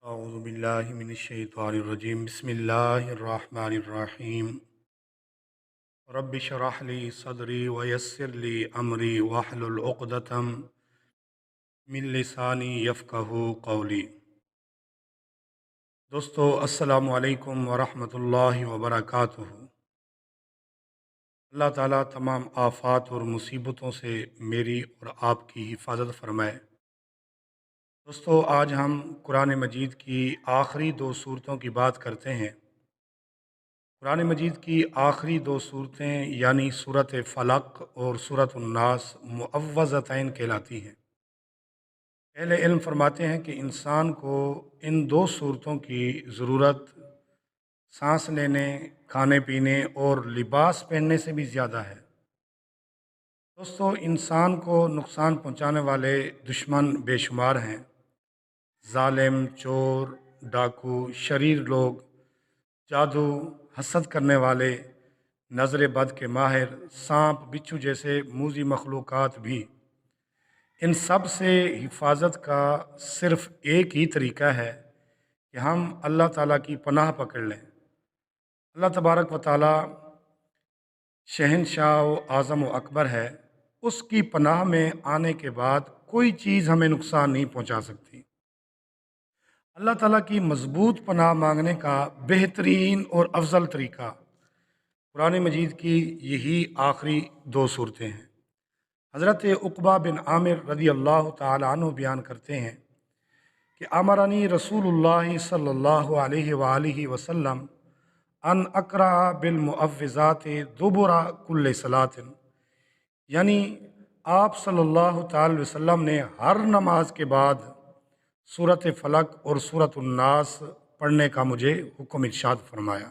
اعوذ باللہ من الشیطان الرجیم بسم اللہ الرحمن الرحیم رب اشرح لی صدری ویسر لی امری واحلل عقدۃ من لسانی یفقہوا قولی۔ دوستو السلام علیکم ورحمۃ اللہ وبرکاتہ۔ اللہ تعالیٰ تمام آفات اور مصیبتوں سے میری اور آپ کی حفاظت فرمائے۔ دوستو آج ہم قرآن مجید کی آخری دو صورتوں کی بات کرتے ہیں۔ قرآن مجید کی آخری دو صورتیں یعنی سورۃ فلق اور سورۃ الناس معوذتین کہلاتی ہیں۔ اہل علم فرماتے ہیں کہ انسان کو ان دو صورتوں کی ضرورت سانس لینے، کھانے پینے اور لباس پہننے سے بھی زیادہ ہے۔ دوستو انسان کو نقصان پہنچانے والے دشمن بے شمار ہیں۔ ظالم، چور، ڈاکو، شریر لوگ، جادو، حسد کرنے والے، نظر بد کے ماہر، سانپ، بچھو جیسے موذی مخلوقات بھی۔ ان سب سے حفاظت کا صرف ایک ہی طریقہ ہے کہ ہم اللہ تعالیٰ کی پناہ پکڑ لیں۔ اللہ تبارک و تعالیٰ شہنشاہ و اعظم و اکبر ہے، اس کی پناہ میں آنے کے بعد کوئی چیز ہمیں نقصان نہیں پہنچا سکتی۔ اللہ تعالیٰ کی مضبوط پناہ مانگنے کا بہترین اور افضل طریقہ قرآن مجید کی یہی آخری دو صورتیں ہیں۔ حضرت عقبہ بن عامر رضی اللہ تعالیٰ عنہ بیان کرتے ہیں کہ امرنی رسول اللہ صلی اللہ علیہ وآلہ وسلم ان اقرأ بالمعوذات دبر کل صلاۃ، یعنی آپ صلی اللہ تعالی وسلم نے ہر نماز کے بعد سورۃ فلق اور سورۃ الناس پڑھنے کا مجھے حکم ارشاد فرمایا۔